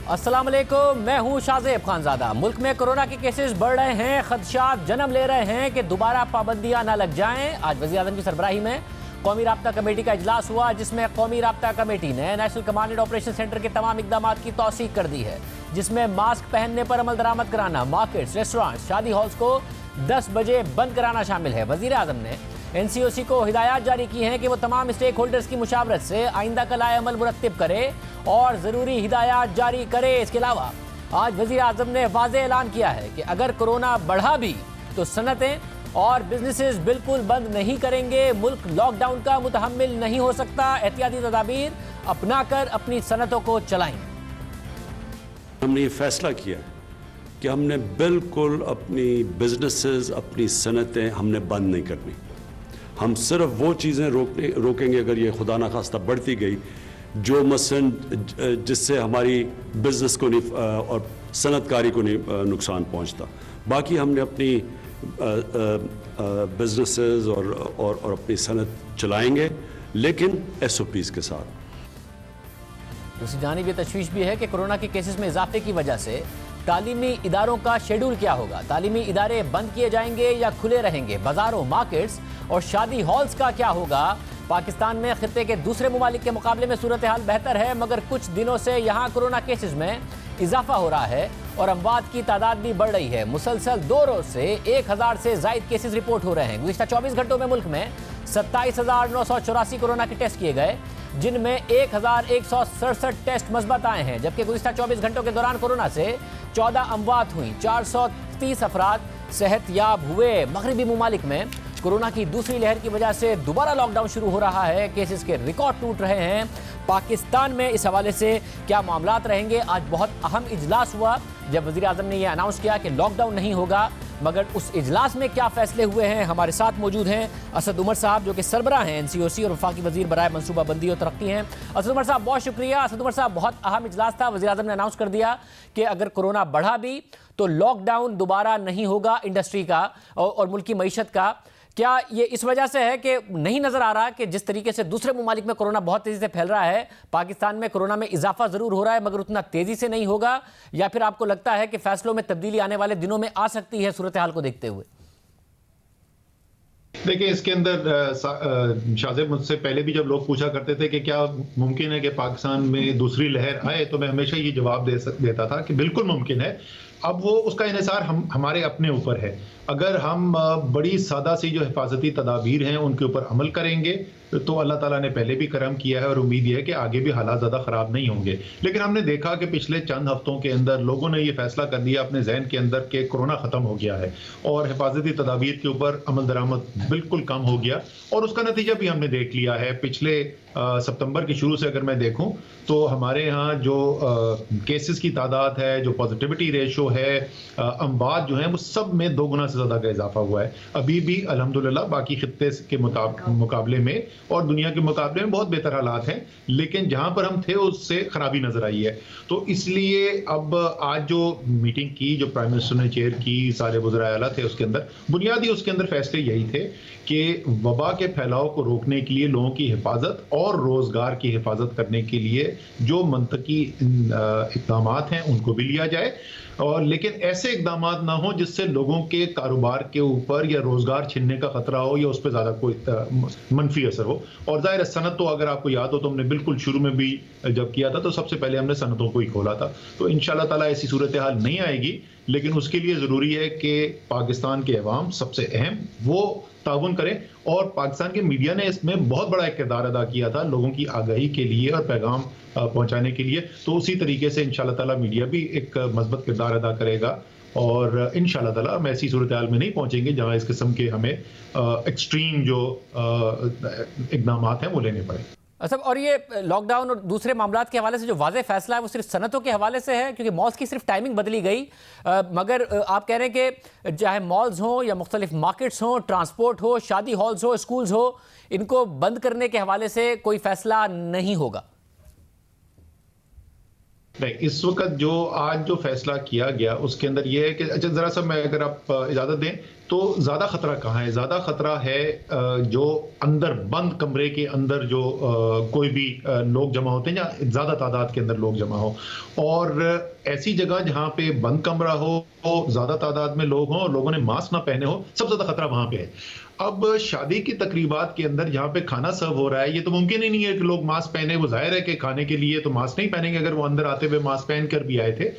अस्सलाम वालेकुम, मैं हूं शाज़ेब खानज़ादा। मुल्क में कोरोना के केसेस बढ़ रहे हैं, खदशात जन्म ले रहे हैं कि दोबारा पाबंदियां ना लग जाएं। आज वज़ीर आज़म की सरबराही में कौमी राब्ता कमेटी का इजलास हुआ, जिसमें कौमी राब्ता कमेटी ने national command and operation centre के तमाम इकदाम की तौसीक कर दी है, जिसमें मास्क पहनने पर अमल दरामद कराना, मार्केट्स, रेस्टोरेंट्स, शादी हॉल्स को 10 बजे बंद कराना शामिल है। वज़ीर आज़म ने NCOC को हिदायत जारी की हैं कि वो तमाम स्टेक होल्डर्स की मुशावरत से आइंदा का लाए अमल मुरत्तिब करे और ज़रूरी हिदायत जारी करे। इसके अलावा आज वज़ीर आज़म ने वाज़ेह ऐलान किया है कि अगर कोरोना बढ़ा भी तो सनतें और बिजनेसेस बिल्कुल बंद नहीं करेंगे। मुल्क लॉकडाउन का मुतहम्मिल नहीं हो सकता, एहतियाती तदाबीर अपना कर अपनी सनतों को चलाएंगे। हमने ये फैसला किया कि हमने बिल्कुल अपनी बिजनेसेस, अपनी सनतें हमने बंद नहीं करनी। हम सिर्फ वो चीज़ें रोकेंगे अगर ये खुदा ना खास्ता बढ़ती गई, जो मसलन जिससे हमारी बिजनेस को नहीं और सनतकारी को नहीं नुकसान पहुंचता। बाकी हमने अपनी बिजनेसेस और अपनी सनत चलाएंगे, लेकिन SOPs के साथ। दूसरी जानिब ये तशवीश भी है कि कोरोना के केसेस में इजाफे की वजह से तालीमी इदारों का शेड्यूल क्या होगा। तालीमी इदारे बंद किए जाएंगे या खुले रहेंगे। बाजारों, मार्केट्स और शादी हॉल्स का क्या होगा। पाकिस्तान में खित्ते के दूसरे ममालिक के मुकाबले में सूरत हाल बेहतर है, मगर कुछ दिनों से यहाँ कोरोना केसेस में इजाफा हो रहा है और अमवात की तादाद भी बढ़ रही है। मुसलसल 2 रोज से 1000 से ज़ायद केसेस रिपोर्ट हो रहे हैं। गुज़िश्ता 24 घंटों में मुल्क में 27,984 कोरोना के टेस्ट किए गए, जिनमें 1,167 टेस्ट मस्बत आए हैं, जबकि गुज़िश्ता 24 घंटों के दौरान कोरोना से 14 अमवात हुई। 430 अफराद सेहतयाब हुए। मगरबी ममालिक में कोरोना की दूसरी लहर की वजह से दोबारा लॉकडाउन शुरू हो रहा है। केसेस के रिकॉर्ड टूट रहे हैं। पाकिस्तान में इस हवाले से क्या मामलात रहेंगे। आज बहुत अहम इजलास हुआ जब वज़ीर आज़म ने यह अनाउंस किया कि लॉकडाउन नहीं होगा, मगर उस इजलास में क्या फैसले हुए हैं। हमारे साथ मौजूद हैं असद उमर साहब, जो कि सरबराह हैं NCOC और वफाकी वज़ीर बराए मनसूबाबंदी और तरक्की हैं। असद उमर साहब, बहुत शुक्रिया। असद उमर साहब, बहुत अहम इजलास था। वज़ीर आज़म ने अनाउंस कर दिया कि अगर कोरोना बढ़ा भी तो लॉकडाउन दोबारा नहीं होगा इंडस्ट्री का और मुल्क की मईशत का। क्या ये इस वजह से है कि नहीं नजर आ रहा कि जिस तरीके से दूसरे ममालिक में कोरोना बहुत तेजी से फैल रहा है, पाकिस्तान में कोरोना में इजाफा जरूर हो रहा है मगर उतना तेजी से नहीं होगा, या फिर आपको लगता है कि फैसलों में तब्दीली आने वाले दिनों में आ सकती है सूरत हाल को देखते हुए? देखिए, इसके अंदर शाज़ेब, मुझसे पहले भी जब लोग पूछा करते थे कि क्या मुमकिन है कि पाकिस्तान में दूसरी लहर आए, तो मैं हमेशा ये जवाब देता था कि बिल्कुल मुमकिन है। अब वो उसका इन्हिसार हमारे अपने ऊपर है। अगर हम बड़ी सादा सी जो हिफाजती तदाबीर हैं उनके ऊपर अमल करेंगे तो अल्लाह ताला ने पहले भी करम किया है और उम्मीद है कि आगे भी हालात ज़्यादा ख़राब नहीं होंगे। लेकिन हमने देखा कि पिछले चंद हफ्तों के अंदर लोगों ने ये फैसला कर दिया अपने जहन के अंदर कि कोरोना ख़त्म हो गया है और हिफाजती तदाबीर के ऊपर अमल दरामद बिल्कुल कम हो गया, और उसका नतीजा भी हमने देख लिया है। पिछले सितंबर के शुरू से अगर मैं देखूं तो हमारे यहाँ जो केसेस की तादाद है, जो पॉजिटिविटी रेशो है, अमवात जो हैं, वो सब में 2 गुना से ज़्यादा का इजाफा हुआ है। अभी भी अल्हम्दुलिल्लाह बाकी खित्ते के मुकाबले में और दुनिया के मुकाबले में बहुत बेहतर हालात हैं, लेकिन जहां पर हम थे उससे खराबी नजर आई है। तो इसलिए अब आज जो मीटिंग की, जो प्राइम मिनिस्टर ने चेयर की, सारे वज़राए आला थे, उसके अंदर बुनियादी उसके अंदर फैसले यही थे कि वबा के फैलाव को रोकने के लिए लोगों की हिफाजत और रोजगार की हिफाजत करने के लिए जो मंतकी इक़दाम हैं उनको भी लिया जाए, और लेकिन ऐसे इकदाम ना हो जिससे लोगों के कारोबार के ऊपर या रोजगार छिनने का खतरा हो या उस पर ज़्यादा कोई मनफी असर हो। और ज़ाहिर सनत तो अगर आपको याद हो तो हमने बिल्कुल शुरू में भी जब किया था तो सबसे पहले हमने सनतों को ही खोला था। तो इंशाल्लाह ताला ऐसी सूरत हाल नहीं आएगी, लेकिन उसके लिए ज़रूरी है कि पाकिस्तान के अवाम सबसे अहम वो ताउन करें, और पाकिस्तान के मीडिया ने इसमें बहुत बड़ा एक किरदार अदा किया था लोगों की आगाही के लिए और पैगाम पहुंचाने के लिए। तो उसी तरीके से इंशाल्लाह ताला मीडिया भी एक मजबूत किरदार अदा करेगा और इंशाल्लाह ताला हम ऐसी सूरत हाल में नहीं पहुंचेंगे जहां इस किस्म के हमें एक्सट्रीम जो इक़दाम हैं वो लेने पड़े। अच्छा, और ये लॉकडाउन और दूसरे मामलात के हवाले से जो वाज़ेह फैसला है वो सिर्फ सनतों के हवाले से है, क्योंकि मॉल्स की सिर्फ टाइमिंग बदली गई, मगर आप कह रहे हैं कि चाहे मॉल्स हों या मुख्तलिफ मार्केट्स हों, ट्रांसपोर्ट हो, शादी हॉल्स हो, स्कूल्स हो, इनको बंद करने के हवाले से कोई फैसला नहीं होगा। नहीं, इस वक्त जो आज जो फैसला किया गया उसके अंदर यह है कि अच्छा, जरा सा मैं अगर आप इजाजत दें तो ज़्यादा खतरा कहाँ है? ज़्यादा खतरा है जो अंदर बंद कमरे के अंदर जो कोई भी लोग जमा होते हैं, या ज़्यादा तादाद के अंदर लोग जमा हो, और ऐसी जगह जहाँ पे बंद कमरा हो, ज़्यादा तादाद में लोग हों और लोगों ने मास्क ना पहने हो, सबसे ज़्यादा खतरा वहाँ पे है। अब शादी की तकरीबात के अंदर जहाँ पे खाना सर्व हो रहा है, ये तो मुमकिन ही नहीं है कि लोग मास्क पहने। वो जाहिर है कि खाने के लिए तो मास्क नहीं पहनेंगे अगर वो अंदर आते हुए मास्क पहन कर भी आए थे।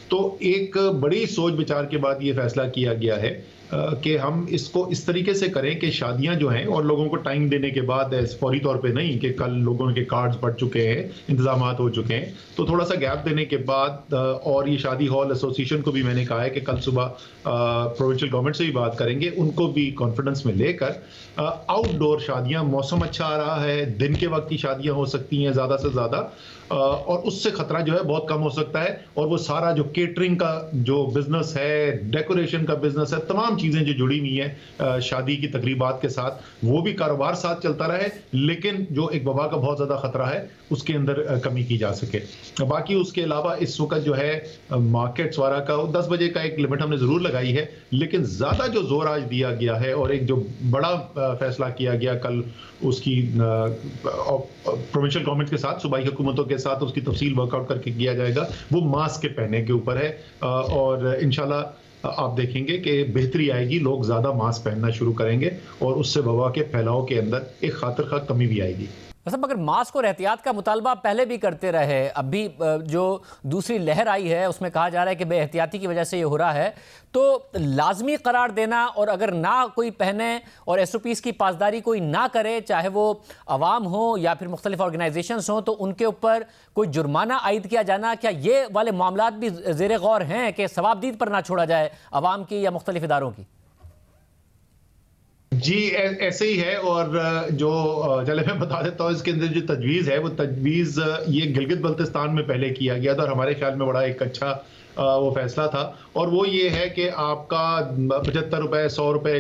तो एक बड़ी सोच विचार के बाद ये फैसला किया गया है कि हम इसको इस तरीके से करें कि शादियां जो हैं, और लोगों को टाइम देने के बाद, फौरी तौर पे नहीं कि कल लोगों के कार्ड्स बढ़ चुके हैं, इंतजामात हो चुके हैं, तो थोड़ा सा गैप देने के बाद, और ये शादी हॉल एसोसिएशन को भी मैंने कहा है कि कल सुबह प्रोविंशियल गवर्नमेंट से भी बात करेंगे, उनको भी कॉन्फिडेंस में लेकर आउटडोर शादियां, मौसम अच्छा आ रहा है, दिन के वक्त की शादियां हो सकती हैं ज़्यादा से ज़्यादा, और उससे खतरा जो है बहुत कम हो सकता है। और वो सारा जो केटरिंग का जो बिजनेस है, डेकोरेशन का बिजनेस है, तमाम चीज़ें जो जुड़ी हुई हैं शादी की तकरीबात के साथ, वो भी कारोबार साथ चलता रहे, लेकिन जो एक वबा का बहुत ज़्यादा खतरा है उसके अंदर कमी की जा सके। बाकी उसके अलावा इस वक्त जो है मार्केट्स वाला का 10 बजे का एक लिमिट हमने ज़रूर लगाई है, लेकिन ज़्यादा जो जोर आज दिया गया है और एक जो बड़ा फैसला किया गया कल उसकी प्रोविंशियल गवर्नमेंट के साथ, सूबाई हुकूमतों के साथ उसकी तफसील वर्कआउट करके किया जाएगा, वो मास्क के पहनने के ऊपर है। और इंशाल्लाह आप देखेंगे कि बेहतरी आएगी, लोग ज़्यादा मास्क पहनना शुरू करेंगे और उससे वबा के फैलाव के अंदर एक खातिर खा कमी भी आएगी। मतलब अगर मास्क और एहतियात का मुतालबा पहले भी करते रहे, अब भी जो दूसरी लहर आई है उसमें कहा जा रहा है कि बेएहतियाती की वजह से ये हो रहा है, तो लाजमी करार देना, और अगर ना कोई पहने और SOPs की पासदारी कोई ना करे, चाहे वो अवाम हो या फिर मुख्तलिफ ऑर्गेनाइजेशंस हों, तो उनके ऊपर कोई जुर्माना आयद किया जाना, क्या ये वाले मामलात भी ज़ेर गौर हैं कि सवाबदीद पर ना छोड़ा जाए अवाम की या मुख्तलिफ इदारों की? जी ऐसे ही है। और जो चले मैं बता देता हूँ इसके अंदर जो तजवीज़ है, वो तजवीज़ ये गिलगित बल्तिस्तान में पहले किया गया था और हमारे ख्याल में बड़ा एक अच्छा वो फैसला था। और वो ये है कि आपका 75 रुपए 100 रुपए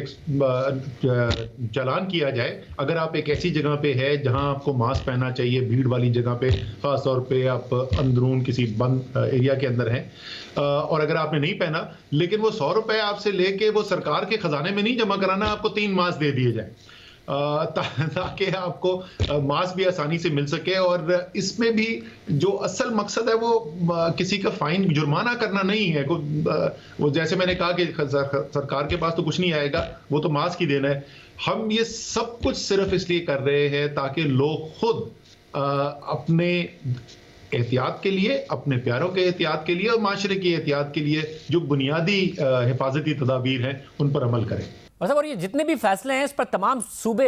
चालान किया जाए अगर आप एक ऐसी जगह पे है जहां आपको मास्क पहनना चाहिए, भीड़ वाली जगह पे, खास तौर पे आप अंदरून किसी बंद एरिया के अंदर हैं, और अगर आपने नहीं पहना, लेकिन वो 100 रुपए आपसे लेके वो सरकार के खजाने में नहीं जमा कराना, आपको 3 मास्क दे दिए जाए ताकि आपको मास्क भी आसानी से मिल सके। और इसमें भी जो असल मकसद है वो किसी का फाइन जुर्माना करना नहीं है। वो जैसे मैंने कहा कि सरकार के पास तो कुछ नहीं आएगा, वो तो मास्क ही देना है। हम ये सब कुछ सिर्फ इसलिए कर रहे हैं ताकि लोग खुद अपने एहतियात के लिए, अपने प्यारों के एहतियात के लिए और माशरे की एहतियात के लिए जो बुनियादी हिफाजती तदाबीर हैं उन पर अमल करें। मतलब और ये जितने भी फैसले हैं इस पर तमाम सूबे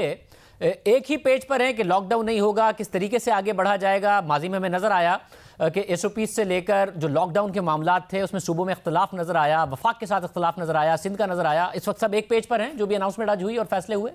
एक ही पेज पर हैं कि लॉकडाउन नहीं होगा, किस तरीके से आगे बढ़ा जाएगा। माजी में हमें नज़र आया कि SOPs से लेकर जो लॉकडाउन के मामलात थे उसमें सूबों में इख्तलाफ नज़र आया, वफाक के साथ इख्तलाफ नज़र आया, सिंध का नज़र आया। इस वक्त सब एक पेज पर हैं जो भी अनाउंसमेंट आज हुई और फैसले हुए।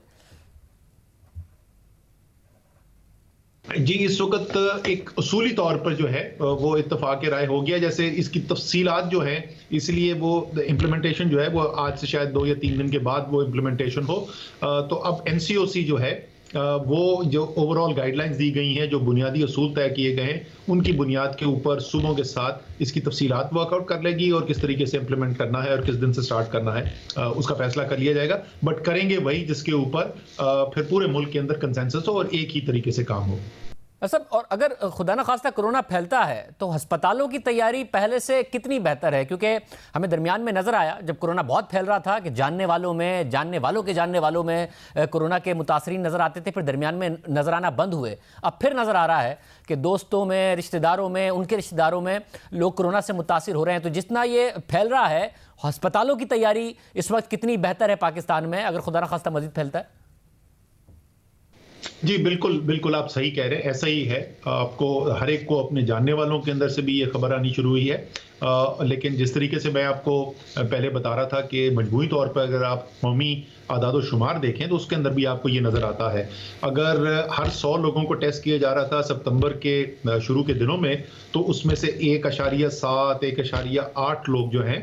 जी इस वक्त एक उसूली तौर पर जो है वो इत्तफाक राय हो गया। जैसे इसकी तफसीलात जो है, इसलिए वो इम्प्लीमेंटेशन जो है वो आज से शायद 2 या 3 दिन के बाद वो इम्प्लीमेंटेशन हो। तो अब NCOC जो है वो जो ओवरऑल गाइडलाइंस दी गई हैं, जो बुनियादी असूल तय किए गए हैं, उनकी बुनियाद के ऊपर सूबों के साथ इसकी तफसीलात वर्कआउट कर लेगी और किस तरीके से इम्प्लीमेंट करना है और किस दिन से स्टार्ट करना है उसका फैसला कर लिया जाएगा। बट करेंगे वही जिसके ऊपर फिर पूरे मुल्क के अंदर कंसेंसस हो और एक ही तरीके से काम हो। सब और अगर खुदा न खास्ता कोरोना फैलता है तो अस्पतालों की तैयारी पहले से कितनी बेहतर है? क्योंकि हमें दरमियान में नज़र आया जब कोरोना बहुत फैल रहा था कि जानने वालों में, जानने वालों के जानने वालों में कोरोना के मुतासरीन नज़र आते थे, फिर दरमियान में नज़र आना बंद हुए। अब फिर नज़र आ रहा है कि दोस्तों में, रिश्तेदारों में, उनके रिश्तेदारों में लोग कोरोना से मुतासिर हो रहे हैं। तो जितना ये फैल रहा है, अस्पतालों की तैयारी इस वक्त कितनी बेहतर है पाकिस्तान में अगर खुदा न खास्ता मजीद फैलता है? जी बिल्कुल बिल्कुल, आप सही कह रहे हैं, ऐसा ही है। आपको हर एक को अपने जानने वालों के अंदर से भी ये खबर आनी शुरू हुई है। लेकिन जिस तरीके से मैं आपको पहले बता रहा था कि मजमूई तौर पर अगर आप कौमी आदाद और शुमार देखें तो उसके अंदर भी आपको ये नज़र आता है। अगर हर 100 लोगों को टेस्ट किया जा रहा था सितंबर के शुरू के दिनों में, तो उसमें से 1.7 1.8 लोग जो हैं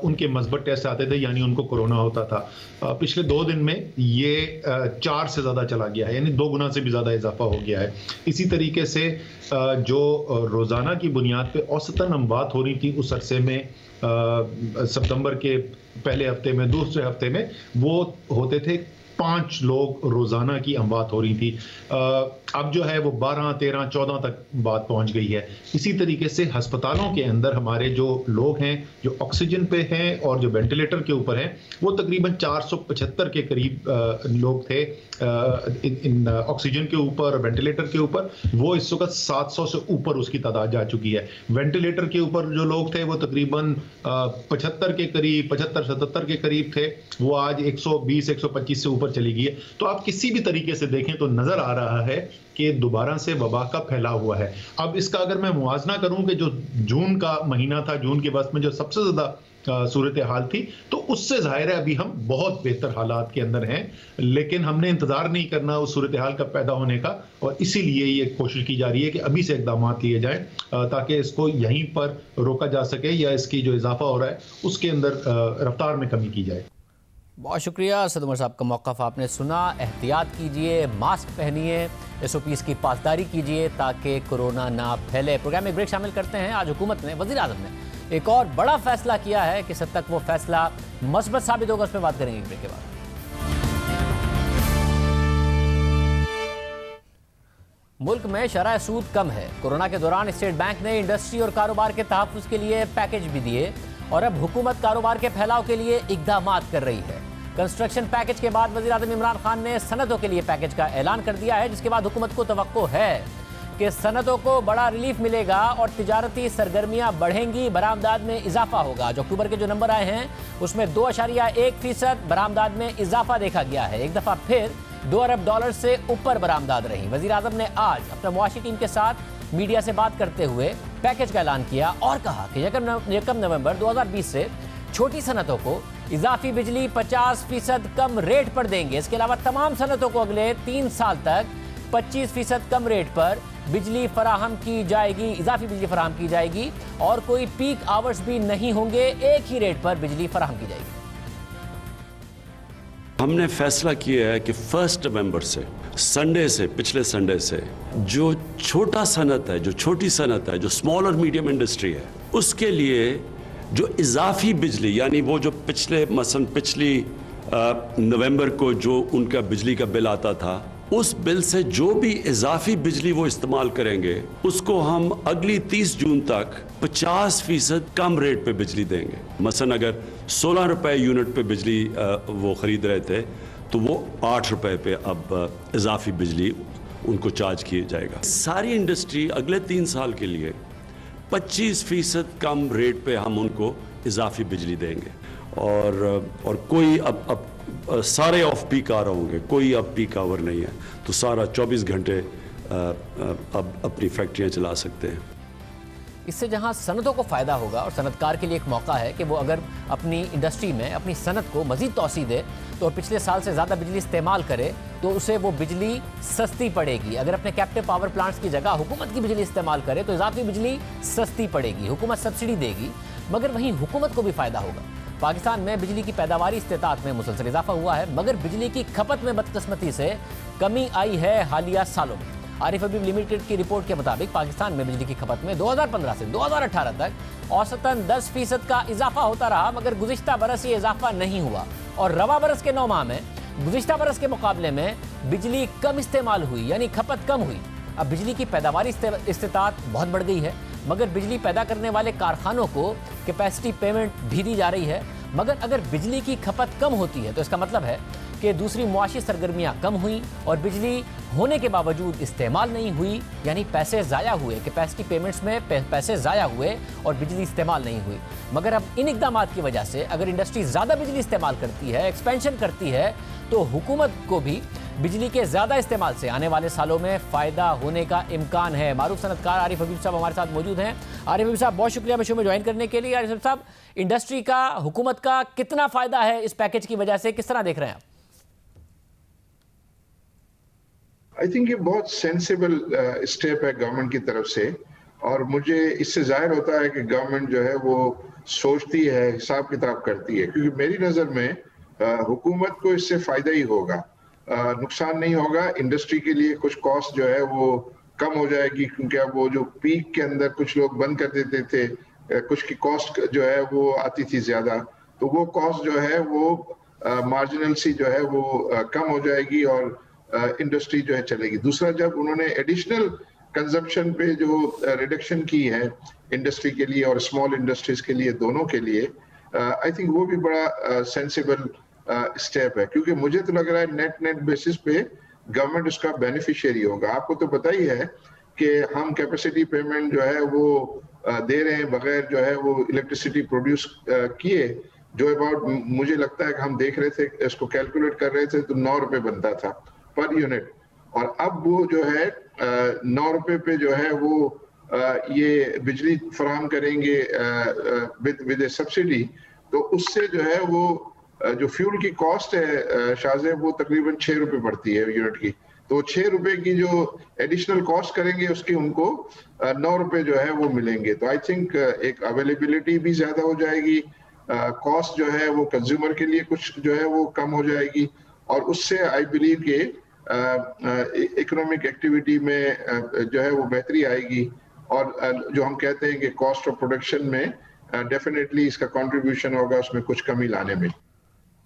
उनके मस्बत टेस्ट आते थे, यानी उनको कोरोना होता था। पिछले 2 दिन में ये 4 से ज़्यादा चला गया है, यानी 2 गुना से भी ज़्यादा इजाफा हो गया है। इसी तरीके से जो रोज़ाना की बुनियाद पे औसतन अमवात हो रही थी उस अरसे में, सितंबर के पहले हफ्ते में, दूसरे हफ्ते में वो होते थे 5 लोग रोज़ाना की अमवात हो रही थी। अब जो है वो 12, 13, 14 तक बात पहुंच गई है। इसी तरीके से अस्पतालों के अंदर हमारे जो लोग हैं जो ऑक्सीजन पे हैं और जो वेंटिलेटर के ऊपर हैं, वो तकरीबन 475 के करीब लोग थे इन ऑक्सीजन के ऊपर, वेंटिलेटर के ऊपर। वो इस वक्त 700 से ऊपर उसकी तादाद जा चुकी है। वेंटिलेटर के ऊपर जो लोग थे वो तकरीबन 75 के करीब, 75-77 के करीब थे, वो आज 120-125 से ऊपर चली गई है। तो आप किसी भी तरीके से देखें तो नजर आ रहा है कि दोबारा से वबा का फैलाव हुआ है। अब इसका अगर मैं मुआवजा करूं कि जो जून का महीना था, जून के वक्त में जो सबसे ज्यादा सूरत हाल थी, तो उससे जाहिर है अभी हम बहुत बेहतर हालात के अंदर हैं, लेकिन हमने इंतजार नहीं करना उस सूरत हाल का पैदा होने का, और इसीलिए ये कोशिश की जा रही है कि अभी से इकदाम लिए जाएं ताकि इसको यहीं पर रोका जा सके या इसकी जो इजाफा हो रहा है उसके अंदर रफ्तार में कमी की जाए। बहुत शुक्रिया सद उमर साहब का मौक़िफ़ आपने सुना। एहतियात कीजिए, मास्क पहनिए, SOPs की पासदारी कीजिए ताकि कोरोना ना फैले। प्रोग्राम में ब्रेक शामिल करते हैं। आज हुकूमत ने, वज़ीर आज़म ने एक और बड़ा फैसला किया है। किस हद तक वो फैसला मस्बत साबित होगा उस पर बात करेंगे ब्रेक के बाद। मुल्क में शरह सूद कम है। कोरोना के दौरान स्टेट बैंक ने इंडस्ट्री और कारोबार के तहफ़्फ़ुज़ के लिए पैकेज भी दिए और अब हुकूमत कारोबार के फैलाव के लिए इक़दामात कर रही है। कंस्ट्रक्शन पैकेज के बाद वज़ीर आज़म इमरान खान ने सनतों के लिए पैकेज का ऐलान कर दिया है, जिसके बाद हुकूमत को तवक्को है कि सनतों को बड़ा रिलीफ मिलेगा और तिजारती सरगर्मियां बढ़ेंगी, बरामदात में इजाफा होगा। जो अक्टूबर के जो नंबर आए हैं उसमें 2.1% बरामदात में इजाफा देखा गया है। एक दफ़ा फिर $2 अरब से ऊपर बरामदात रही। वज़ीर आज़म ने आज अपना मुआशी टीम के साथ मीडिया से बात करते हुए पैकेज का ऐलान किया और कहा कि 1 नवंबर 2020 से छोटी सनतों को इजाफी बिजली 50% कम रेट पर देंगे। इसके अलावा तमाम सनतों को अगले 3 साल तक 25% कम रेट पर बिजली फराहम की जाएगी, इजाफी बिजली फराहम की जाएगी और कोई पीक आवर्स भी नहीं होंगे, एक ही रेट पर बिजली फराहम की जाएगी। हमने फैसला किया है कि 1 नवंबर से, संडे से, पिछले संडे से जो छोटा सनत है, जो छोटी सनत है, जो स्मॉल और मीडियम इंडस्ट्री है, उसके लिए जो इजाफी बिजली, यानी वो जो मसलन पिछली नवंबर को जो उनका बिजली का बिल आता था, उस बिल से जो भी इजाफी बिजली वो इस्तेमाल करेंगे उसको हम अगली 30 जून तक 50% कम रेट पे बिजली देंगे। मसलन अगर 16 रुपए यूनिट पे बिजली वो ख़रीद रहे थे तो वो 8 रुपए पे अब इजाफी बिजली उनको चार्ज किया जाएगा। सारी इंडस्ट्री अगले 3 साल के लिए 25% कम रेट पे हम उनको इजाफी बिजली देंगे और कोई अब सारे ऑफ पीक आवर होंगे, कोई अब पीक आवर नहीं है, तो सारा 24 घंटे अब अपनी फैक्ट्रियां चला सकते हैं। इससे जहां सनतों को फ़ायदा होगा और सनतकार के लिए एक मौका है कि वो अगर अपनी इंडस्ट्री में अपनी सनत को मज़ीद तोसी दे तो पिछले साल से ज़्यादा बिजली इस्तेमाल करे तो उसे वो बिजली सस्ती पड़ेगी। अगर अपने कैप्टिव पावर प्लांट्स की जगह हुकूमत की बिजली इस्तेमाल करे तो इजाफी बिजली सस्ती पड़ेगी, हुकूमत सब्सिडी देगी, मगर वहीं हुकूमत को भी फ़ायदा होगा। पाकिस्तान में बिजली की पैदावारी इस्तेताअत में मुसलसल इजाफा हुआ है, मगर बिजली की खपत में बदकिस्मती से कमी आई है हालिया सालों में। आरिफ हबीब लिमिटेड की रिपोर्ट के मुताबिक पाकिस्तान में बिजली की खपत में 2015 से 2018 तक औसतन 10% का इजाफा होता रहा, मगर गुज़िश्ता बरस ये इजाफा नहीं हुआ और रवा बरस के 9 माह में गुज़िश्ता बरस के मुकाबले में बिजली कम इस्तेमाल हुई, यानी खपत कम हुई। अब बिजली की पैदावारी इस्तेताअत बहुत बढ़ गई है, मगर बिजली पैदा करने वाले कारखानों को कैपेसिटी पेमेंट भी दी जा रही है। मगर अगर बिजली की खपत कम होती है तो इसका मतलब है कि दूसरी मुआशी सरगर्मियाँ कम हुई और बिजली होने के बावजूद इस्तेमाल नहीं हुई, यानी पैसे ज़ाया हुए, कैपेसिटी पेमेंट्स में पैसे ज़ाया हुए और बिजली इस्तेमाल नहीं हुई। मगर अब इन इक़दामात की वजह से अगर इंडस्ट्री ज़्यादा बिजली इस्तेमाल करती है, एक्सपेंशन करती है, तो हुकूमत को भी बिजली के ज़्यादा इस्तेमाल से आने वाले सालों में फ़ायदा होने का इम्कान है। मारूफ सनतकार आरिफ हबीब साहब हमारे साथ मौजूद हैं। आरिफ हबीब साहब, बहुत शुक्रिया शो में ज्वाइन करने के लिए। आरिफ हबीब साहब, इंडस्ट्री का, हुकूमत का कितना फ़ायदा है इस पैकेज की वजह से, किस तरह देख रहे हैं आप? आई थिंक ये बहुत सेंसिबल स्टेप है गवर्नमेंट की तरफ से, और मुझे इससे जाहिर होता है कि गवर्नमेंट जो है वो सोचती है, हिसाब किताब करती है, क्योंकि मेरी नज़र में हुकूमत को इससे फ़ायदा ही होगा। नुकसान नहीं होगा। इंडस्ट्री के लिए कुछ कॉस्ट जो है वो कम हो जाएगी, क्योंकि अब वो जो पीक के अंदर कुछ लोग बंद कर देते थे, कुछ की कॉस्ट जो है वो आती थी ज्यादा, तो वो कॉस्ट जो है वो मार्जिनल सी जो है वो कम हो जाएगी और इंडस्ट्री जो है चलेगी। दूसरा, जब उन्होंने एडिशनल कंजम्पशन पे जो रिडक्शन की है इंडस्ट्री के लिए और स्मॉल इंडस्ट्रीज के लिए, दोनों के लिए, आई थिंक वो भी बड़ा सेंसिबल स्टेप है, क्योंकि मुझे तो लग रहा है नेट बेसिस पे गवर्नमेंट उसका बेनिफिशियरी होगा। आपको तो पता ही है कि हम कैपेसिटी पेमेंट जो है वो दे रहे हैं बगैर जो है वो इलेक्ट्रिसिटी प्रोड्यूस किए, जो अबाउट मुझे लगता है कि हम देख रहे थे, इसको कैलकुलेट कर रहे थे तो 9 रुपए बनता था पर यूनिट, और अब वो जो है 9 रुपए पे जो है वो ये बिजली फराहम करेंगे विद सब्सिडी, तो उससे जो है वो जो फ्यूल की कॉस्ट है शाहजेब, वो तकरीबन 6 रुपए पड़ती है यूनिट की, तो 6 रुपए की जो एडिशनल कॉस्ट करेंगे उसकी उनको 9 रुपए जो है वो मिलेंगे। तो आई थिंक एक अवेलेबिलिटी भी ज्यादा हो जाएगी, कॉस्ट जो है वो कंज्यूमर के लिए कुछ जो है वो कम हो जाएगी, और उससे आई बिलीव के इकोनॉमिक एक्टिविटी में जो है वो बेहतरी आएगी, और जो हम कहते हैं कि कॉस्ट ऑफ प्रोडक्शन में डेफिनेटली इसका कंट्रीब्यूशन होगा उसमें कुछ कमी लाने में।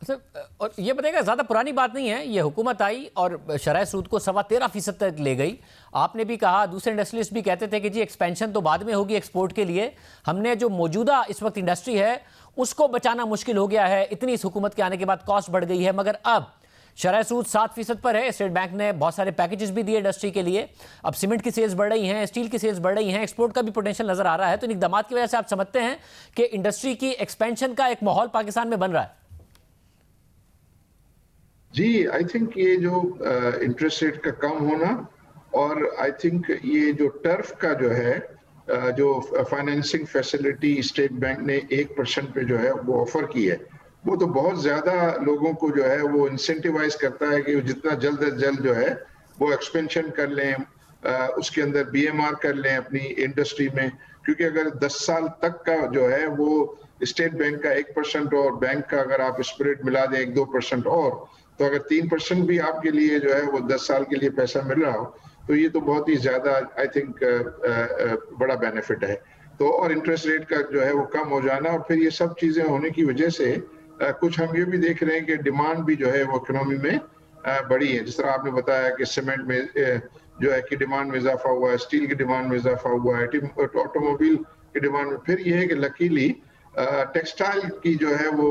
और ये बताइएगा, ज़्यादा पुरानी बात नहीं है, ये हुकूमत आई और शरह सूद को 13.25% तक ले गई। आपने भी कहा, दूसरे इंडस्ट्रियलिस्ट भी कहते थे कि जी एक्सपेंशन तो बाद में होगी एक्सपोर्ट के लिए, हमने जो मौजूदा इस वक्त इंडस्ट्री है उसको बचाना मुश्किल हो गया है, इतनी इस हुकूमत के आने के बाद कॉस्ट बढ़ गई है। मगर अब शरह सूद 7% पर है। स्टेट बैंक ने बहुत सारे पैकेजेस भी दिए इंडस्ट्री के लिए, अब सीमेंट की सेल्स बढ़ रही हैं, स्टील की सेल्स बढ़ रही हैं, एक्सपोर्ट का भी पोटेंशियल नजर आ रहा है। तो इन इकदाम की वजह से आप समझते हैं कि इंडस्ट्री की एक्सपेंशन का एक माहौल पाकिस्तान में बन रहा है? जी, आई थिंक ये जो इंटरेस्ट रेट का कम होना, और आई थिंक ये जो टर्फ का जो है जो फाइनेंसिंग फैसिलिटी स्टेट बैंक ने 1% पे जो है वो ऑफर की है, वो तो बहुत ज्यादा लोगों को जो है वो इंसेंटिवाइज करता है कि जितना जल्द से जल्द जो है वो एक्सपेंशन कर लें, उसके अंदर BMR कर लें अपनी इंडस्ट्री में, क्योंकि अगर 10 साल तक का जो है वो स्टेट बैंक का 1% और बैंक का अगर आप स्प्रेड मिला दें 1-2% और, तो अगर 3% भी आपके लिए जो है वो 10 साल के लिए पैसा मिल रहा हो, तो ये तो बहुत ही ज्यादा आई थिंक बड़ा बेनिफिट है। तो और इंटरेस्ट रेट का जो है वो कम हो जाना, और फिर ये सब चीजें होने की वजह से कुछ हम ये भी देख रहे हैं कि डिमांड भी जो है वो इकोनॉमी में बढ़ी है। जिस तरह आपने बताया कि सीमेंट में जो है कि डिमांड में इजाफा हुआ है, स्टील की डिमांड में इजाफा हुआ है, ऑटोमोबाइल की डिमांड में, फिर ये है कि लकीली टेक्सटाइल की जो है वो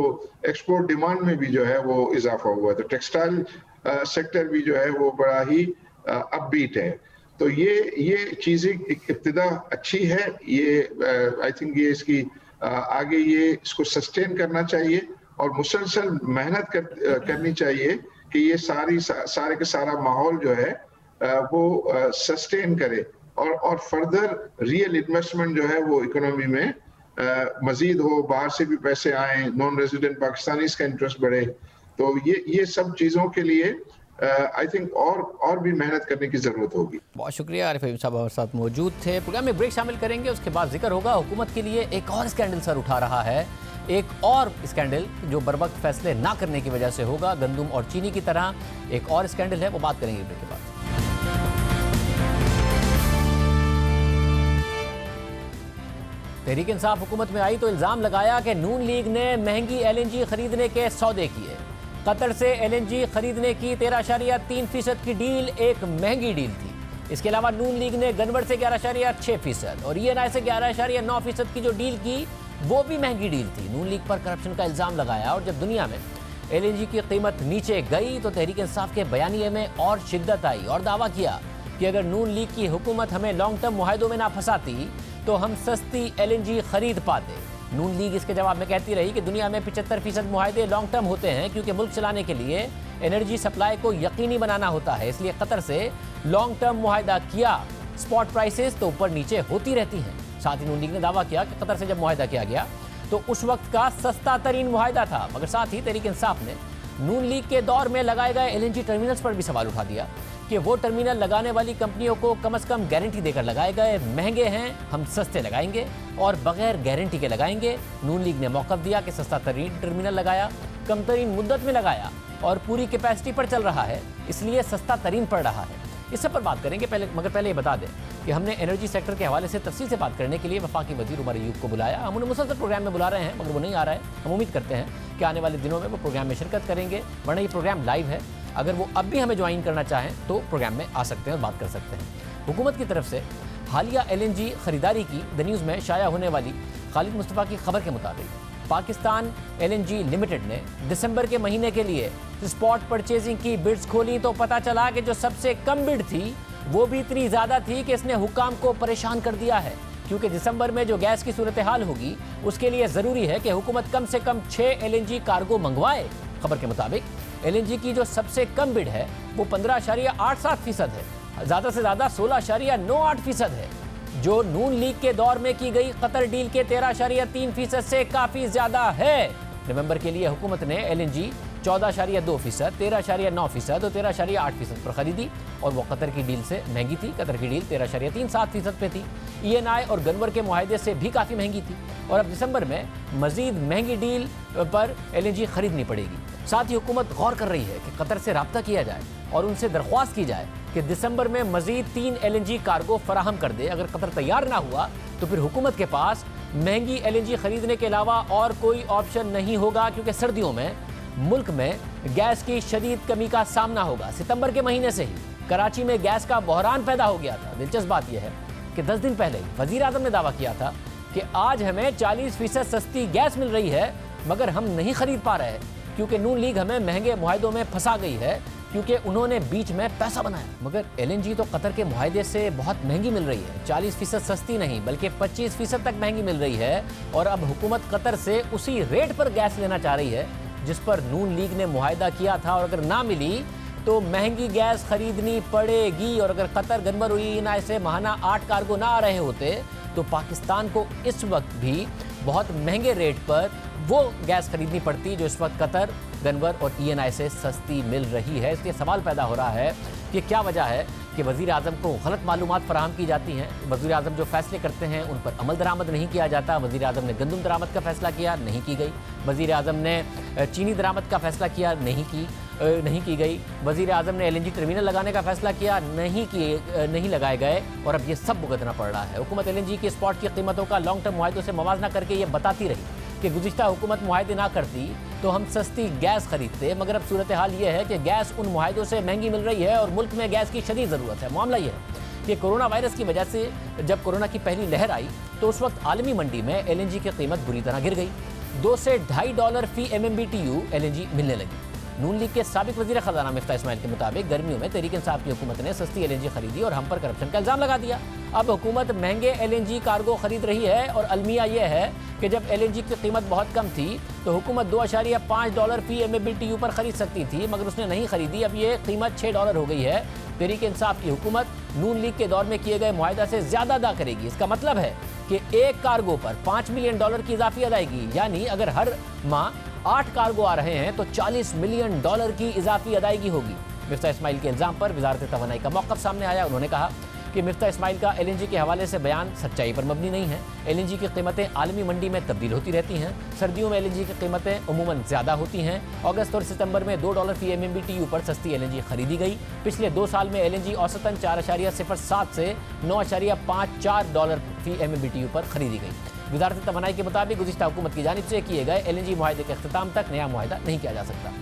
एक्सपोर्ट डिमांड में भी जो है वो इजाफा हुआ है, तो टेक्सटाइल सेक्टर भी जो है वो बड़ा ही अपबीट है। तो ये चीजें इब्तिदा अच्छी है, ये आई थिंक ये इसकी आगे ये इसको सस्टेन करना चाहिए और मुसलसल मेहनत करनी चाहिए कि ये सारे के सारा माहौल जो है वो सस्टेन करे, और फर्दर रियल इन्वेस्टमेंट जो है वो इकोनॉमी में मजीद हो, बाहर से भी पैसे आए, नॉन रेजिडेंट पाकिस्तानीज का इंटरेस्ट बढ़े। तो ये सब चीजों के लिए आई थिंक और भी मेहनत करने की जरूरत होगी। बहुत शुक्रिया, आरिफ रहीम साहब हमारे साथ मौजूद थे। प्रोग्राम में ब्रेक शामिल करेंगे, उसके बाद जिक्र होगा हुकूमत के लिए एक और स्कैंडल सर उठा रहा है, एक और स्कैंडल जो बर वक्त फैसले ना करने की वजह से होगा, गंदम और चीनी की तरह एक और स्कैंडल है, वो बात करेंगे ब्रेक के बाद। तहरीक इंसाफ हुकूमत में आई तो इल्जाम लगाया कि नून लीग ने महंगी LNG खरीदने के सौदे किए। कतर से LNG खरीदने की 13.3% की डील एक महंगी डील थी। इसके अलावा नून लीग ने गनवर से 11.6% और ENI से 11.9% की जो डील की वो भी महंगी डील थी। नून लीग पर करप्शन का इल्जाम लगाया, और जब दुनिया में LNG की कीमत नीचे गई तो तहरीक इंसाफ के बयानिए में और शिद्दत आई और दावा किया कि अगर नून लीग की हुकूमत हमें लॉन्ग टर्म मुआहदों में ना फंसाती तो हम सस्ती LNG खरीद पाते। नून लीग इसके जवाब में कहती रही कि दुनिया में 75% मुआहदे लॉन्ग टर्म होते हैं, क्योंकि मुल्क चलाने के लिए एनर्जी सप्लाई को यकीनी बनाना होता है, इसलिए कतर से लॉन्ग टर्म मुआहदा किया। स्पॉट प्राइसेस तो ऊपर नीचे होती रहती हैं। साथ ही नून लीग ने दावा किया कि कतर से जब मुआहदा किया गया तो उस वक्त का सस्ता तरीन मुआहदा था। मगर साथ ही तहरीक इंसाफ ने नून लीग के दौर में लगाए गए LNG टर्मिनल्स पर भी सवाल उठा दिया कि वो टर्मिनल लगाने वाली कंपनियों को कम से कम गारंटी देकर लगाए गए, महंगे हैं हम सस्ते लगाएंगे और बगैर गारंटी के लगाएंगे। नून लीग ने मौक़िफ़ दिया कि सस्ता तरीन टर्मिनल लगाया, कम तरीन मुद्दत में लगाया और पूरी कैपेसिटी पर चल रहा है, इसलिए सस्ता तरीन पड़ रहा है। इस सब पर बात करेंगे मगर पहले ये बता दें कि हमने एनर्जी सेक्टर के हवाले से तफसील से बात करने के लिए वफाकी वजीर उमर अयूब को बुलाया। हम उन्हें मुसलसल प्रोग्राम में बुला रहे हैं मगर वो नहीं आ रहा है। हम उम्मीद करते हैं कि आने वाले दिनों में वो प्रोग्राम में शिरकत करेंगे, वरना ये प्रोग्राम लाइव है। अगर वो अब भी हमें ज्वाइन करना चाहें तो प्रोग्राम में आ सकते हैं और बात कर सकते हैं। हुकूमत की तरफ से हालिया LNG खरीदारी की द न्यूज़ में शाया होने वाली खालिद मुस्तफ़ा की खबर के मुताबिक पाकिस्तान LNG लिमिटेड ने दिसंबर के महीने के लिए स्पॉट परचेजिंग की बिड्स खोली तो पता चला कि जो सबसे कम बिड थी वो भी इतनी ज़्यादा थी कि इसने हुक्काम को परेशान कर दिया है, क्योंकि दिसंबर में जो गैस की सूरत हाल होगी उसके लिए ज़रूरी है कि हुकूमत कम से कम 6 LNG कार्गो मंगवाए। खबर के मुताबिक LNG की जो सबसे कम बिड है वो 15.87% है, ज़्यादा से ज़्यादा 16.98% है, जो नून लीग के दौर में की गई कतर डील के 13.3% से काफ़ी ज़्यादा है। नवंबर के लिए हुकूमत ने LNG 14.2%, 13.9% और 13.8% पर खरीदी और वो कतर की डील से महंगी थी। कतर की डील 13.37% पे थी। ENI और गनवर के मुआहदे से भी काफ़ी महंगी थी और अब दिसंबर में मज़ीद महंगी डील पर LNG खरीदनी पड़ेगी। साथ ही हुकूमत गौर कर रही है कि कतर से रब्ता किया जाए और उनसे दरख्वास्त की जाए कि दिसंबर में मज़ीद 3 LNG कार्गो फराहम कर दे। अगर कतर तैयार ना हुआ तो फिर हुकूमत के पास महंगी LNG खरीदने के अलावा और कोई ऑप्शन नहीं होगा, क्योंकि सर्दियों में मुल्क में गैस की शदीद कमी का सामना होगा। सितंबर के महीने से ही कराची में गैस का बहरान पैदा हो गया था। दिलचस्प बात यह है कि 10 दिन पहले ही वज़ीर आज़म ने दावा किया था कि आज हमें 40% सस्ती गैस मिल रही है, मगर हम नहीं खरीद पा रहे हैं क्योंकि नून लीग हमें महंगे मुआहदों में फंसा गई है, क्योंकि उन्होंने बीच में पैसा बनाया। मगर LNG तो कतर के मुआहदे से बहुत महंगी मिल रही है, 40% सस्ती नहीं बल्कि 25% तक महंगी मिल रही है। और अब हुकूमत कतर से उसी रेट पर गैस लेना चाह रही है जिस पर नून लीग ने मुआहदा किया था, और अगर ना मिली तो महंगी गैस खरीदनी पड़ेगी। और अगर कतर गनवर और ENI से माहाना 8 कार्गो ना आ रहे होते तो पाकिस्तान को इस वक्त भी बहुत महंगे रेट पर वो गैस खरीदनी पड़ती जो इस वक्त कतर, गनवर और ENI से सस्ती मिल रही है। इसलिए सवाल पैदा हो रहा है कि क्या वजह है कि वज़ीर आज़म को गलत मालूमात फराहम की जाती हैं। वज़ीर आज़म जो फैसले करते हैं उन पर अमल दरामद नहीं किया जाता। वज़ीर आज़म ने गंदम दरामद का फैसला किया, नहीं की गई। वज़ीर आज़म ने चीनी दरामद का फैसला किया, नहीं की गई। वज़ीर आज़म ने LNG टर्मिनल लगाने का फैसला किया, नहीं लगाए गए और अब ये सब भुगतना पड़ रहा है। हुकूमत LNG की स्पॉट की कीमतों का लॉन्ग टर्म मुआहदों से मवाजना करके ये बताती रही कि गुज़िश्ता हुकूमत मुआहदे ना करती तो हम सस्ती गैस खरीदते, मगर अब सूरत हाल ये है कि गैस उन मुआहदों से महंगी मिल रही है और मुल्क में गैस की शदीद ज़रूरत है। मामला ये है कि कोरोना वायरस की वजह से जब कोरोना की पहली लहर आई तो उस वक्त आलमी मंडी में LNG की कीमत बुरी तरह गिर गई। $2 से $2.5 फी MMBTU LNG मिलने लगी। नून लीग के साबिक वज़ीर ख़ज़ाना मिफ्ता इस्माइल के मुताबिक गर्मियों में तहरीक इंसाफ की हुकूमत ने सस्ती LNG खरीदी और हम पर करप्शन का इल्ज़ाम लगा दिया। अब हुकूमत महंगे LNG कार्गो खरीद रही है और अलमिया यह है कि जब LNG की कीमत बहुत कम थी तो हुकूमत $2.5 फी MMBTU पर ख़रीद सकती थी, मगर उसने नहीं खरीदी। अब ये कीमत $6 हो गई है। तहरीक इंसाफ की हुकूमत नून लीग के दौर में किए गए मुआहदा से ज़्यादा अदा करेगी। इसका मतलब है कि एक कार्गो पर $5 मिलियन की इजाफी अदायगी, यानी अगर हर माह 8 कार्गो आ रहे हैं तो $40 मिलियन की इजाफी अदायगी होगी। मिफ्ता इस्माइल के इल्ज़ाम पर वज़ारत तवानाई का मौक़िफ़ सामने आया। उन्होंने कहा कि मिफ्ता इस्माइल का LNG के हवाले से बयान सच्चाई पर मबनी नहीं है। LNG की कीमतें आलमी मंडी में तब्दील होती रहती हैं। सर्दियों में LNG की कीमतें उमूमन ज़्यादा होती हैं। अगस्त और सितंबर में $2 फी MMBTU पर सस्ती LNG खरीदी गई। पिछले 2 साल में LNG औसतन 4.07 से $9.54 फी MMBTU पर खरीदी गई। वज़ारत तवानाई के मुताबिक गुज़िश्ता हुकूमत की जानिब से किए गए LNG मुआहदे के अख्तिताम तक नया मुआहदा नहीं किया जा सकता।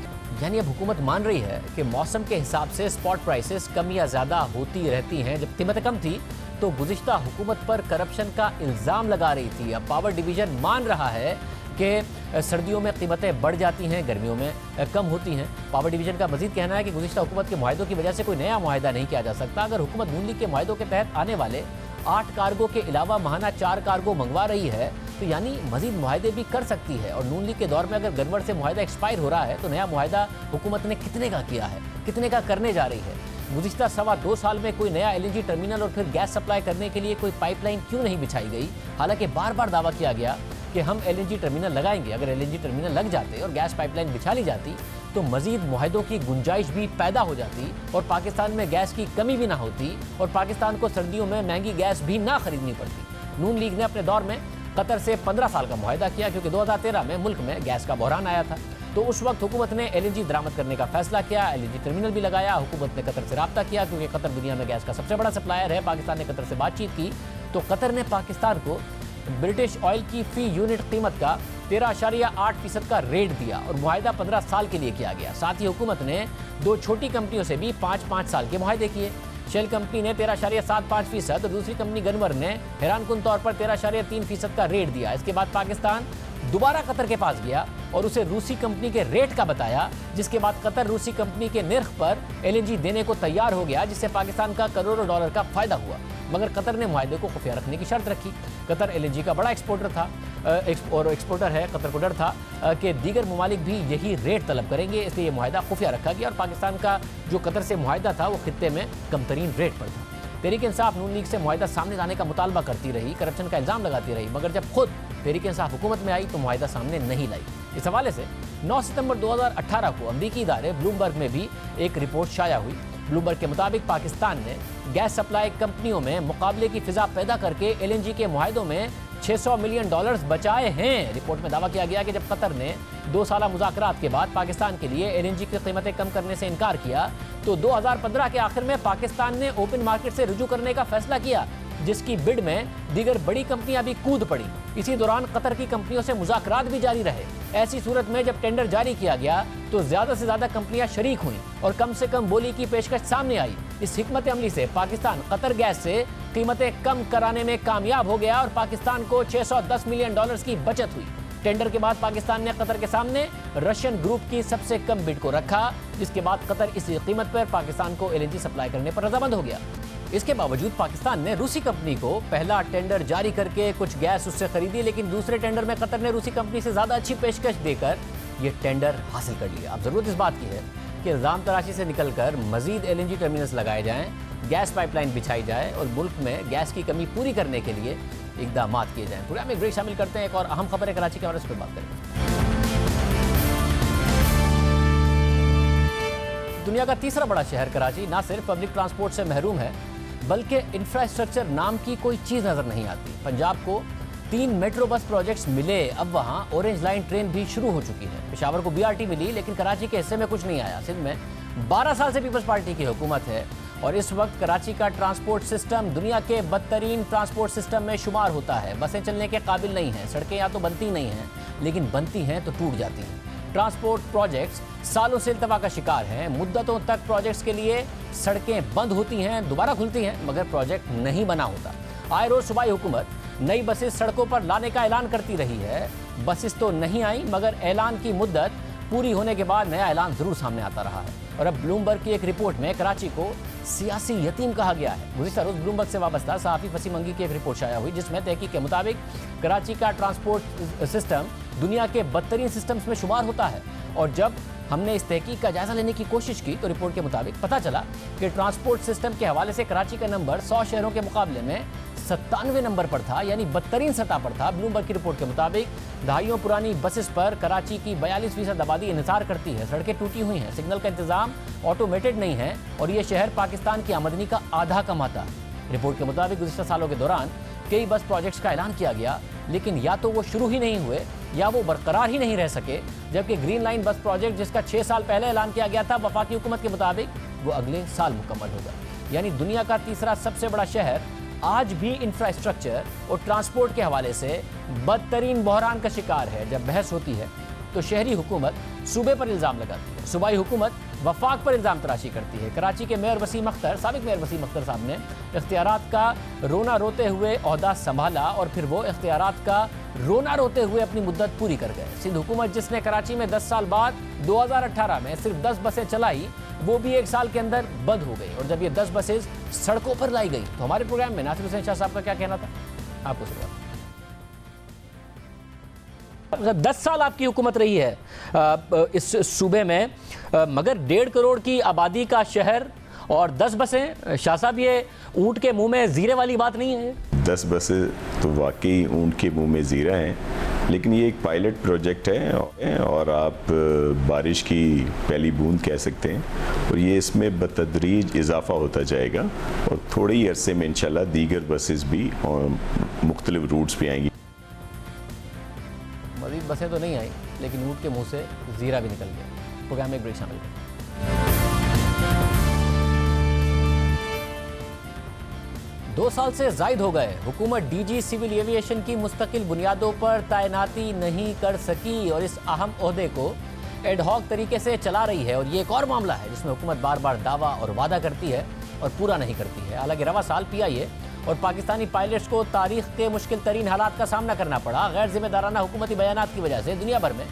यानी अब हुकूमत मान रही है कि मौसम के हिसाब से स्पॉट प्राइसेस कम या ज़्यादा होती रहती हैं। जब कीमतें कम थी तो गुज़िश्ता हुकूमत पर करप्शन का इल्ज़ाम लगा रही थी। अब पावर डिवीज़न मान रहा है कि सर्दियों में कीमतें बढ़ जाती हैं, गर्मियों में कम होती हैं। पावर डिवीज़न का मजीद कहना है कि गुज़िश्ता हुकूमत के मुआहदों की वजह से कोई नया मुआहदा नहीं किया जा सकता। अगर हुकूमत नून लीग के मुआहदों के तहत आने वाले 8 कार्गो के अलावा माहाना 4 कार्गो मंगवा रही है तो यानी मजीद मुआहदे भी कर सकती है। और नून लीग के दौर में अगर गनवर से मुआहदा एक्सपायर हो रहा है तो नया मुआहदा हुकूमत ने कितने का किया है, कितने का करने जा रही है। गुज़िश्ता 2.25 साल में कोई नया LNG टर्मिनल और फिर गैस सप्लाई करने के लिए कोई पाइपलाइन क्यों नहीं बिछाई गई। हालांकि बार बार दावा किया गया कि हम LNG टर्मिनल लगाएंगे। अगर LNG टर्मिनल लग जाते और गैस पाइपलाइन बिछा ली जाती तो मजीद मुआहदों की गुंजाइश भी पैदा हो जाती और पाकिस्तान में गैस की कमी भी ना होती और पाकिस्तान को सर्दियों में महंगी गैस भी ना खरीदनी पड़ती। नून लीग ने अपने दौर में कतर से 15 साल का मुआहदा किया क्योंकि 2013 में मुल्क में गैस का बहरान आया था। तो उस वक्त हुकूमत ने LNG दरामद करने का फैसला किया, LNG टर्मिनल भी लगाया। हुकूमत ने कतर से रब्ता किया क्योंकि कतर दुनिया में गैस का सबसे बड़ा सप्लायर है। पाकिस्तान ने कतर से बातचीत की तो कतर ने पाकिस्तान को ब्रिटिश ऑयल की फी यूनिट कीमत का 13.8% का रेट दिया और मुआहिदा 15 साल के लिए किया गया। साथ ही हुकूमत ने 2 छोटी कंपनियों से भी 5-5 साल के मुआहिदे किए। शेल कंपनी ने 13.75% और दूसरी कंपनी गनवर ने हैरानकुन तौर पर 13.3% का रेट दिया। इसके बाद पाकिस्तान दोबारा कतर के पास गया और उसे रूसी कंपनी के रेट का बताया, जिसके बाद कतर रूसी कंपनी के निर्ख पर LNG देने को तैयार हो गया, जिससे पाकिस्तान का करोड़ों डॉलर का फायदा हुआ। मगर कतर ने मुआहिदे को खुफिया रखने की शर्त रखी। कतर LNG का बड़ा एक्सपोर्टर था और एक्सपोर्टर है। कतर को डर था कि दीगर ममालिक भी यही रेट तलब करेंगे, इसलिए यह मुआहिदा खुफिया रखा गया और पाकिस्तान का जो कतर से मुआहिदा था वो खित्ते में कमतरीन रेट पर था। तहरीक इंसाफ नून लीग से मुआहिदा सामने लाने का मुतालबा करती रही, करप्शन का इल्ज़ाम लगाती रही, मगर जब खुद तहरीक इंसाफ हुकूमत में आई तो मुआहिदा सामने नहीं लाई। इस हवाले से 9 सितंबर 2018 को अमरीकी इदारे ब्लूमबर्ग में भी एक रिपोर्ट शाया हुई। ब्लूमबर्ग के मुताबिक पाकिस्तान ने गैस सप्लाई कंपनियों में मुकाबले की फिजा पैदा करके LNG के मुआहिदों में $600 मिलियन बचाए हैं। रिपोर्ट में दावा किया गया कि जब कतर ने 2 साला मुज़ाकरात के बाद पाकिस्तान के लिए LNG की कीमतें कम करने से इनकार किया तो 2015 के आखिर में पाकिस्तान ने ओपन मार्केट से रुजू करने का फैसला किया, जिसकी बिड में दीगर बड़ी कंपनियां भी कूद पड़ी। इसी दौरान कतर की कंपनियों से मुज़ाकरात भी जारी रहे। ऐसी सूरत में जब टेंडर जारी किया गया तो ज्यादा से ज्यादा कंपनियां शरीक हुईं और कम से कम बोली की पेशकश सामने आई। इस हिकमत अमली से पाकिस्तान कतर गैस से कीमतें कम कराने में कामयाब हो गया और पाकिस्तान को $610 मिलियन की बचत हुई। टेंडर के बाद पाकिस्तान ने कतर के सामने रशियन ग्रुप की सबसे कम बिड को रखा, जिसके बाद कतर इसी कीमत पर पाकिस्तान को LNG सप्लाई करने पर रजामंद हो गया। इसके बावजूद पाकिस्तान ने रूसी कंपनी को पहला टेंडर जारी करके कुछ गैस उससे खरीदी, लेकिन दूसरे टेंडर में कतर ने रूसी कंपनी से ज्यादा अच्छी पेशकश देकर ये टेंडर हासिल कर लिया। अब जरूरत इस बात की है कि इल्जाम तराशी से निकलकर मजीद LNG टर्मिनल्स लगाए जाएं, गैस पाइपलाइन बिछाई जाए और मुल्क में गैस की कमी पूरी करने के लिए इकदाम किए जाएं। पूरा में ब्रेक शामिल करते हैं। एक और अहम खबर है कराची के हवाले से बात करेंगे। दुनिया का तीसरा बड़ा शहर कराची ना सिर्फ पब्लिक ट्रांसपोर्ट से महरूम है बल्कि इंफ्रास्ट्रक्चर नाम की कोई चीज़ नज़र नहीं आती। पंजाब को 3 मेट्रो बस प्रोजेक्ट्स मिले, अब वहाँ ऑरेंज लाइन ट्रेन भी शुरू हो चुकी है। पेशावर को BRT मिली, लेकिन कराची के हिस्से में कुछ नहीं आया। सिंध में 12 साल से पीपल्स पार्टी की हुकूमत है और इस वक्त कराची का ट्रांसपोर्ट सिस्टम दुनिया के बदतरीन ट्रांसपोर्ट सिस्टम में शुमार होता है। बसें चलने के काबिल नहीं हैं, सड़कें या तो बनती नहीं हैं, लेकिन बनती हैं तो टूट जाती हैं। ट्रांसपोर्ट प्रोजेक्ट्स सालों से इल्तवा का शिकार हैं। मुद्दतों तक प्रोजेक्ट्स के लिए सड़कें बंद होती हैं, दोबारा खुलती हैं, मगर प्रोजेक्ट नहीं बना होता। आए रोज सूबाई हुकूमत नई बसेस सड़कों पर लाने का ऐलान करती रही है। बसेस तो नहीं आई, मगर ऐलान की मुद्दत पूरी होने के बाद नया ऐलान जरूर सामने आता रहा है। और अब ब्लूमबर्ग की एक रिपोर्ट में कराची को सियासी यतीम कहा गया है। गुज़िश्ता रोज ब्लूमबर्ग से वाबस्ता सहाफ़ी वसीम अंगी की एक रिपोर्ट शाया हुई, जिसमें तहकीक के मुताबिक कराची का ट्रांसपोर्ट सिस्टम दुनिया के बदतरीन सिस्टम्स में शुमार होता है। और जब हमने इस तहकीक का जायजा लेने की कोशिश की तो रिपोर्ट के मुताबिक पता चला कि ट्रांसपोर्ट सिस्टम के हवाले से कराची का नंबर 100 शहरों के मुकाबले में 97 नंबर पर था, यानी बदतरीन सतह पर था। ब्लूमबर्ग की रिपोर्ट के मुताबिक दहाइयों पुरानी बसेस पर कराची की 42% आबादी इंतजार करती है। सड़कें टूटी हुई हैं, सिग्नल का इंतजाम ऑटोमेटेड नहीं है और ये शहर पाकिस्तान की आमदनी का आधा कमाता है। रिपोर्ट के मुताबिक गुज़िश्ता सालों के दौरान कई बस प्रोजेक्ट्स का ऐलान किया गया, लेकिन या तो वो शुरू ही नहीं हुए या वो बरकरार ही नहीं रह सके। जबकि ग्रीन लाइन बस प्रोजेक्ट, जिसका 6 साल पहले ऐलान किया गया था, वफाकी हुकूमत के मुताबिक वो अगले साल मुकम्मल होगा। यानी दुनिया का तीसरा सबसे बड़ा शहर आज भी इंफ्रास्ट्रक्चर और ट्रांसपोर्ट के हवाले से बदतरीन बहरान का शिकार है। जब बहस होती है तो शहरी हुकूमत सूबे पर इल्ज़ाम लगाती है, सूबाई हुकूमत वफाक पर इल्ज़ाम तराशी करती है। कराची के मेयर वसीम अख्तर, साबिक मेयर वसीम अख्तर साहब ने इख्तियारात का रोना रोते हुए ओहदा संभाला और फिर वो इख्तियारात का रोना रोते हुए अपनी मुद्दत पूरी कर गए। सिंध हुकूमत, जिसने कराची में 10 साल बाद 2018 में सिर्फ 10 बसें चलाई, वो भी 1 साल के अंदर बंद हो गई। और जब ये 10 बसेज सड़कों पर लाई गई तो हमारे प्रोग्राम में नासिर हुसैन शाह साहब का क्या कहना था, आपको सुना। 10 साल आपकी हुकूमत रही है इस सूबे में, मगर 1.5 करोड़ की आबादी का शहर और 10 बसें। शाह साहब, ये ऊँट के मुंह में जीरे वाली बात नहीं है। 10 बसें तो वाकई ऊँट के मुंह में जीरा हैं, लेकिन ये एक पायलट प्रोजेक्ट है और आप बारिश की पहली बूंद कह सकते हैं और ये इसमें बतदरीज इजाफा होता जाएगा और थोड़े ही अरसे में इंशाल्लाह दीगर बसेस भी और मुख्तलिफ रूट्स पे आएंगी। मजीद बसें तो नहीं आई, लेकिन ऊँट के मुंह से जीरा भी निकल गया। प्रोग्राम में एक ब्रेक शामिल है। 2 साल से जायद हो गए हुकूमत डीजी सिविल एविएशन की मुस्तकिल बुनियादों पर तैनाती नहीं कर सकी और इस अहम ओहदे को एडहॉक तरीके से चला रही है। और ये एक और मामला है जिसमें हुकूमत बार बार दावा और वादा करती है और पूरा नहीं करती है। हालांकि रवा साल PIA और पाकिस्तानी पायलट्स को तारीख के मुश्किल तरीन हालात का सामना करना पड़ा। गैर जिम्मेदाराना हुकूमती बयानात की वजह से दुनिया भर में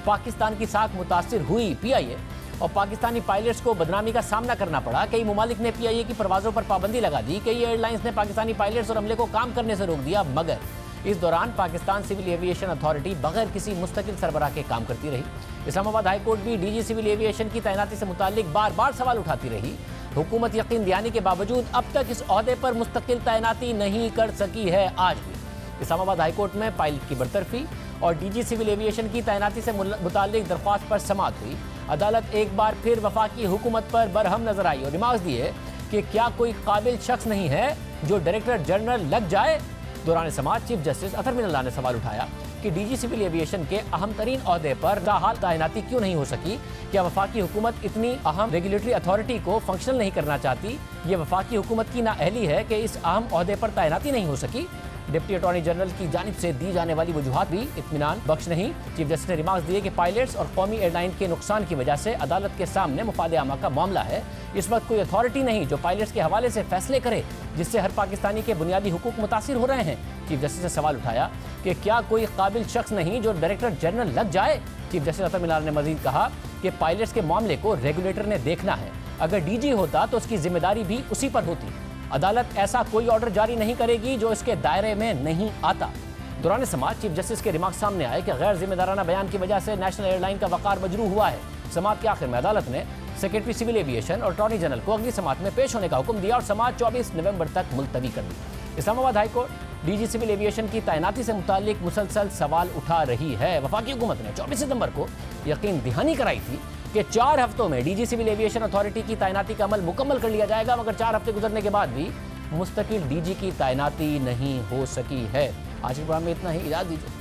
पाकिस्तान की साख मुतासिर हुई PIA और पाकिस्तानी पायलट्स को बदनामी का सामना करना पड़ा। कई मुमालिक ने PIA की परवाज़ों पर पाबंदी लगा दी। कई एयरलाइंस ने पाकिस्तानी पायलट्स और अमले को काम करने से रोक दिया, मगर इस दौरान पाकिस्तान सिविल एविएशन अथॉरिटी बगैर किसी मुस्तकिल सरबराह के काम करती रही। इस्लामाबाद हाई कोर्ट भी डीजी सिविल एविएशन की तैनाती से मुताल्लिक बार बार सवाल उठाती रही। हुकूमत यकीन दिलाने के बावजूद अब तक इस ओहदे पर मुस्तकिल तैनाती नहीं कर सकी है। आज भी इस्लामाबाद हाई कोर्ट में पायलट की बरतरफी और डीजी सिविल एविएशन की तैनाती से मुताल्लिक दरख्वास्त पर समाअत हुई। अदालत एक बार फिर वफाकी हुकूमत पर बरहम नजर आई और रिमार्क्स दिए कि क्या कोई काबिल शख्स नहीं है जो डायरेक्टर जनरल लग जाए। दौरान समाअत चीफ जस्टिस अतर मिनल्लाह ने सवाल उठाया कि डीजी सिविल एविएशन के अहम तरीन ओहदे पर ताहाल तैनाती क्यों नहीं हो सकी। क्या वफाकी हुकूमत इतनी अहम रेगुलेटरी अथॉरिटी को फंक्शनल नहीं करना चाहती। ये वफाकी हुकूमत की नाअहली है कि इस अहम ओहदे पर तैनाती नहीं हो सकी। डिप्टी अटॉर्नी जनरल की जानिब से दी जाने वाली वजूहात भी इत्मीनान बख्श नहीं। चीफ जस्टिस ने रिमार्क्स दिए कि पायलट्स और कौमी एयरलाइन के नुकसान की वजह से अदालत के सामने मुफाद आमा का मामला है। इस वक्त कोई अथॉरिटी नहीं जो पायलट्स के हवाले से फैसले करे जिससे हर पाकिस्तानी के बुनियादी हुकूक मुतासिर हो रहे हैं। चीफ जस्टिस ने सवाल उठाया कि क्या कोई काबिल शख्स नहीं जो डायरेक्टर जनरल लग जाए। चीफ जस्टिस अतर मिनल्लाह ने मजीद कहा कि पायलट्स के मामले को रेगुलेटर ने देखना है। अगर डीजी होता तो उसकी जिम्मेदारी भी उसी पर होती। अदालत ऐसा कोई ऑर्डर जारी नहीं करेगी जो इसके दायरे में नहीं आता। दौरान समाअत चीफ जस्टिस के रिमार्क सामने आए कि गैर जिम्मेदाराना बयान की वजह से नेशनल एयरलाइन का वकार मजरू हुआ है। समाअत के आखिर में अदालत ने सेक्रेटरी सिविल एविएशन और अटॉर्नी जनरल को अगली समाअत में पेश होने का हुक्म दिया और समाअत 24 नवंबर तक मुलतवी कर दी। Islamabad high court DG civil aviation की तैनाती से मुताल्लिक मुसलसल सवाल उठा रही है। वफाकी हुकूमत ने 24 सितंबर को यकीन दहानी कराई थी कि 4 हफ्तों में डीजी सिविल एविएशन अथॉरिटी की तैनाती का अमल मुकम्मल कर लिया जाएगा, मगर 4 हफ्ते गुजरने के बाद भी मुस्तकिल डीजी की तैनाती नहीं हो सकी है। आज के प्रोग्राम में इतना ही, इजाज़त दीजिए।